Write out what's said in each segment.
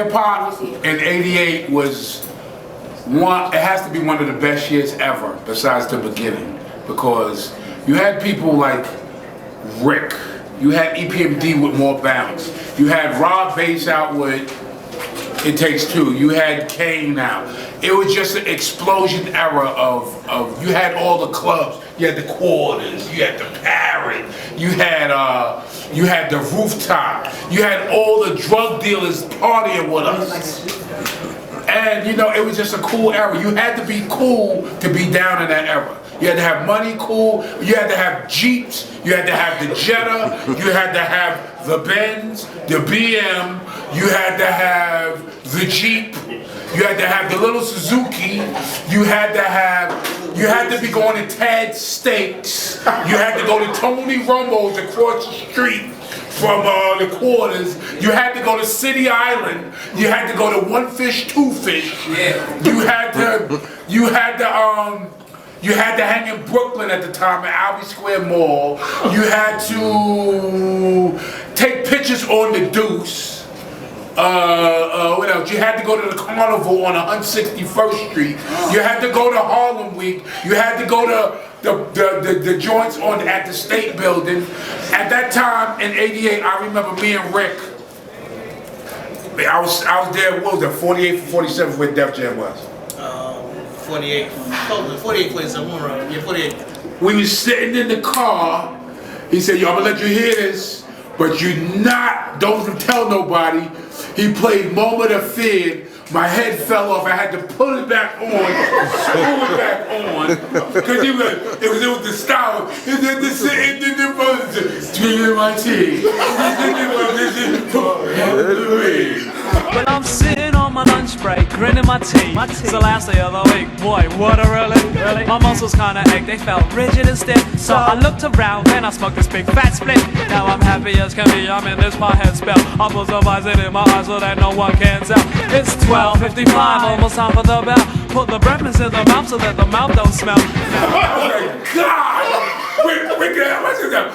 hip hop in '88 was it has to be one of the best years ever, besides the beginning, because you had people like Rick, you had EPMD with More Bounce, you had Rob Bass out with It Takes Two, you had Kane out. It was just an explosion era of you had all the clubs, you had the Quarters, you had the Parrot, you had the Rooftop, you had all the drug dealers partying with us. And you know, it was just a cool era. You had to be cool to be down in that era. You had to have money cool, you had to have Jeeps, you had to have the Jetta, you had to have the Benz, the BM, you had to have the Jeep, you had to have the little Suzuki, you had to be going to Tad's Steaks, you had to go to Tony Romo's across the street from the Quarters, you had to go to City Island, you had to go to One Fish, Two Fish, you had to hang in Brooklyn at the time at Albee Square Mall. You had to take pictures on the Deuce. What else? You had to go to the Carnival on 161st Street. You had to go to Harlem Week. You had to go to the joints at the State Building. At that time in '88, I remember me and Rick. I was there. What was that? 48 for 47 where Def Jam was. 48, 47, yeah, 48. We was sitting in the car. He said, yo, I'm gonna let you hear this, but don't tell nobody. He played Moment of Fear. My head fell off. I had to pull it back on, because it was the style. Drinking my tea. When I'm sitting on my lunch break, grinning my teeth. It's the last day of the week, boy, what a relief. My muscles kinda ached, they felt rigid and stiff. So I looked around, then I smoked this big fat split. Now I'm happy as can be, I'm in this my head spell. I put some ice in my eyes so that no one can tell. It's 12:55, almost time for the bell. Put the breakfast in the mouth so that the mouth don't smell. Oh my God! What's that?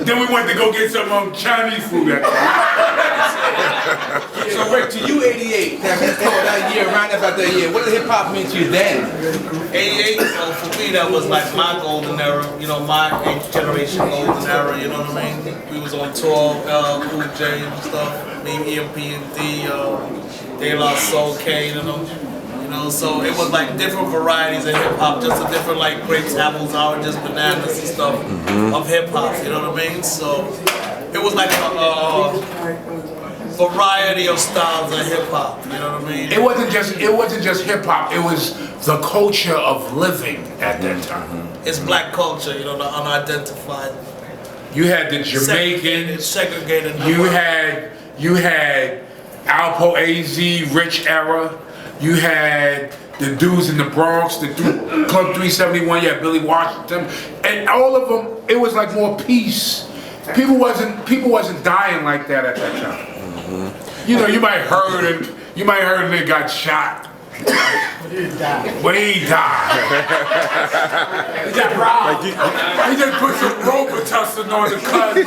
Then we went to go get some Chinese food. So Rick, to you 88, that year, around about that year, what did hip hop mean to you then? 88, for me that was like my golden era, you know, my generation golden era, you know what I mean? We was on tour, Cool J and stuff, me, EMPMD, De La Soul, Kane and them. You know, so it was like different varieties of hip hop, just a different like grapes, apples, oranges, bananas and stuff of hip hop, you know what I mean? So it was like a variety of styles of hip hop, you know what I mean? It wasn't just hip hop, it was the culture of living at that time. It's black culture, you know, the unidentified. You had the Jamaicans, segregated. You had Alpo AZ, Rich Era. You had the dudes in the Bronx, the Club 371, you had Billy Washington, and all of them, it was like more peace. People wasn't dying like that at that time. You know, you might heard a nigga got shot. But he died. He got robbed. He just put some Robitussin on the cut and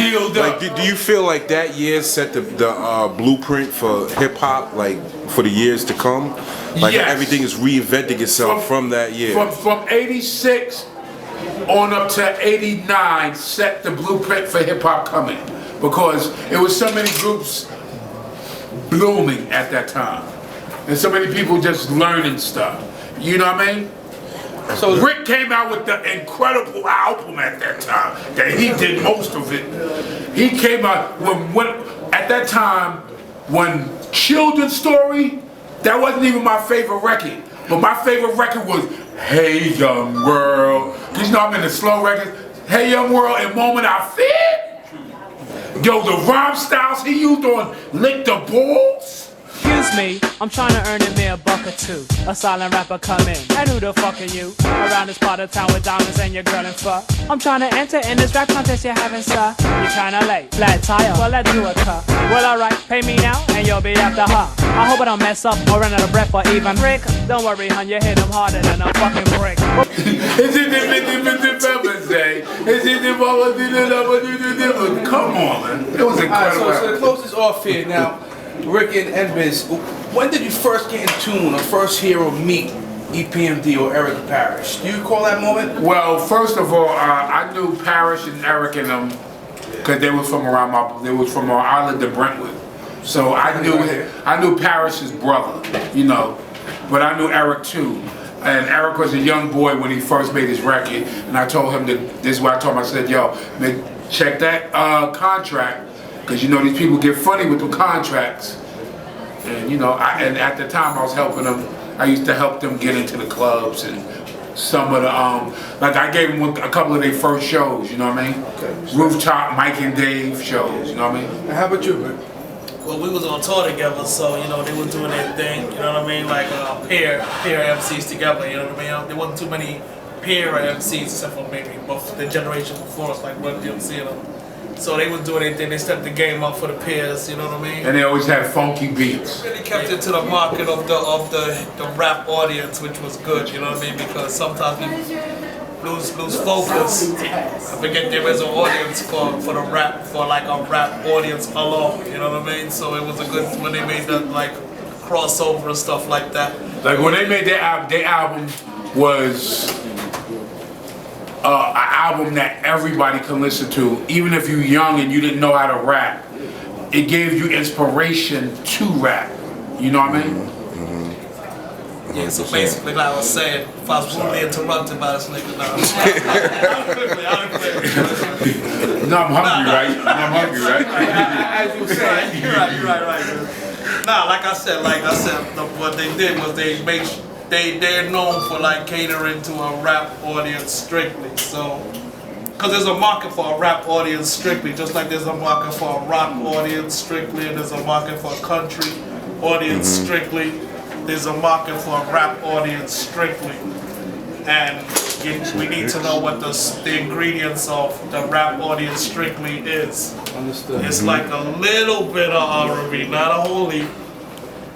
healed up. Like, do you feel like that year set the blueprint for hip hop, like for the years to come? Like yes. Everything is reinventing itself from that year. From '86 on up to '89 set the blueprint for hip hop coming, because it was so many groups blooming at that time. And so many people just learning stuff. You know what I mean? So Rick came out with the incredible album at that time. That he did most of it. He came out when at that time when Children's Story, that wasn't even my favorite record. But my favorite record was Hey Young World. Cause you know I'm in the slow records. Hey Young World and Moment I Fear. Yo, the rhyme styles he used on Lick the Balls. Excuse me, I'm trying to earn a mere buck or two. A silent rapper come in, and who the fuck are you? Around this part of town with diamonds and your girl in fur. I'm trying to enter in this rap contest you're having, sir. You're kinda late, flat tire, well let's do a cut. Well alright, pay me now, and you'll be after her. I hope I don't mess up or run out of breath or even Rick. Don't worry, hun, you hit him harder than a fucking brick. Is it the Pepper say? Is it the Mama did? Come on, man. It was incredible. Alright, so to close this off here now, Rick and Biz, when did you first get in tune or first hear or meet EPMD or Eric Parrish? Do you recall that moment? Well, first of all, I knew Parrish and Eric and them because they was from around they was from I lived in Brentwood, so I knew Parrish's brother, you know, but I knew Eric too. And Eric was a young boy when he first made his record, and I told him that this is what I told him. I said, "Yo, man, check that contract, because you know these people get funny with the contracts." And you know, and at the time I was helping them. I used to help them get into the clubs and some of the like I gave them a couple of their first shows. You know what I mean? Okay. Rooftop Mike and Dave shows. You know what I mean? And how about you, Rick? Well, we was on tour together, so you know they were doing their thing. You know what I mean? Like pair MCs together. You know what I mean? There wasn't too many pair MCs except for maybe the generation before us, like Run DMC and them. So they was doing their thing. They stepped the game up for the pairs. You know what I mean? And they always had funky beats. Really kept it to the market of the rap audience, which was good. You know what I mean? Because sometimes people lose focus. I forget there is an audience for the rap, for like a rap audience alone. You know what I mean? So it was a good when they made that like crossover and stuff like that. Like when they made their album was an album that everybody can listen to, even if you're young and you didn't know how to rap. It gave you inspiration to rap. You know what I mean? Yeah, so basically, like I was saying, if I was rudely interrupted by this nigga, No, I'm hungry, right? I'm hungry, right? As you said, you're right. Nah, like I said, what they did was they're known for like catering to a rap audience strictly. So, because there's a market for a rap audience strictly, just like there's a market for a rock audience strictly, and there's a market for a country audience strictly. There's a market for a rap audience strictly, and we need to know what the ingredients of the rap audience strictly is. Understood. It's like a little bit of R&B, not a whole heap,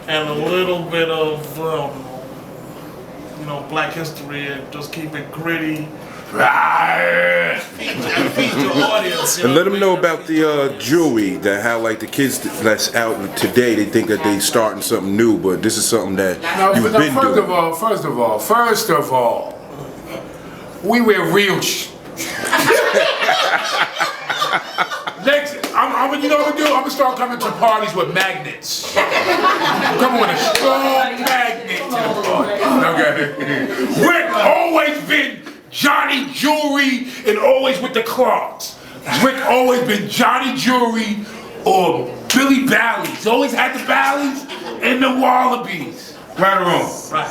and a little bit of Black history, and just keep it gritty. And feed your audience. And let them know about the jewelry, that how like the kids that's out today, they think that they starting something new, but this is something that you've been doing. First of all, we wear real Next, you know what I'm gonna do? I'm gonna start coming to parties with magnets. Come with a strong magnet to the party. Okay. Rick always been Johnny Jewelry and always with the Clarks. Rick always been Johnny Jewelry or Billy Bally's. Always had the Bally's and the Wallabies. Right or wrong? Right.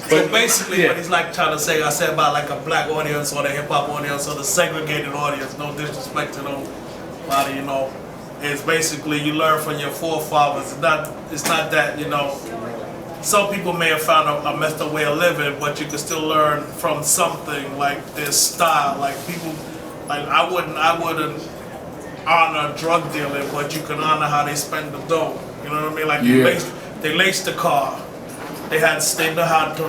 So basically what he's like trying to say, I said about like a black audience or the hip hop audience or the segregated audience, no disrespect to nobody, you know, is basically you learn from your forefathers. It's not that, you know, some people may have found a messed up way of living, but you can still learn from something like this style. Like people, like I wouldn't honor drug dealing, but you can honor how they spend the dough. You know what I mean? Like they laced the car. They know how to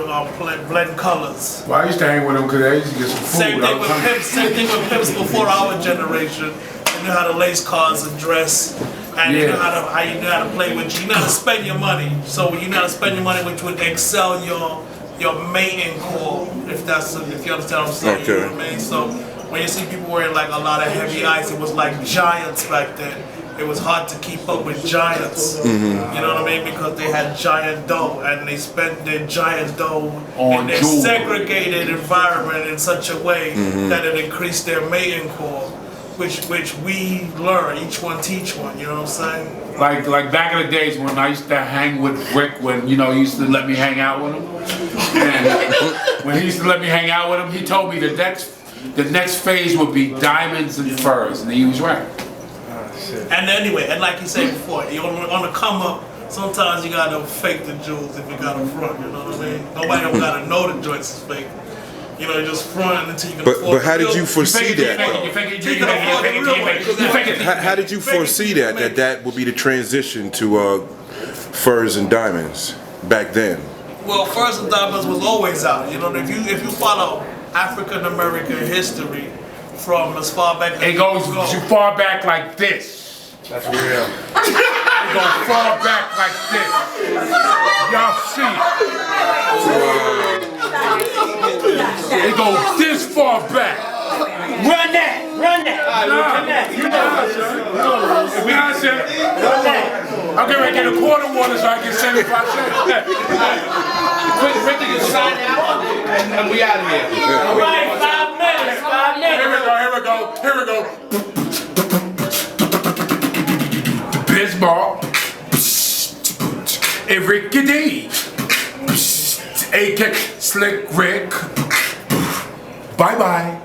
blend colors. Well, I used to hang with them because I used to get some food. Same thing with pimps before our generation. They knew how to lace cars and dress. And you know how to play with you know how to spend your money. So you know how to spend your money, which would excel your mating core, if you understand what I'm saying. Okay. You know what I mean? So when you see people wearing like a lot of heavy ice, it was like giants back then. It was hard to keep up with giants. You know what I mean? Because they had giant dough and they spent their giant dough in their segregated environment in such a way that it increased their mating core. Which we learn, each one teach one, you know what I'm saying? Like back in the days when I used to hang with Rick, when he used to let me hang out with him. And when he used to let me hang out with him, he told me the next phase would be diamonds and furs, and he was right. And anyway, and like you said before, on the come up, sometimes you gotta fake the jewels if you gotta front. You know what I mean? Nobody ever gotta know the joints is fake. You know, you just front until you can afford But how the did you real- foresee that though? How did you foresee that would be the transition to furs and diamonds back then? Well, Furs and Diamonds was always out. You know, if you follow African American history from as far back as It goes too far back like this. That's real. It goes far back like this. Y'all see it. It goes this far back. Run that! Run that! I'm getting ready to get a quarter water so I can 75 cents. Quick to get signed out, and we out of here. All right, 5 minutes, 5 minutes. Here we go. Biz Markie, Ricky D, AK Slick Rick. Bye bye.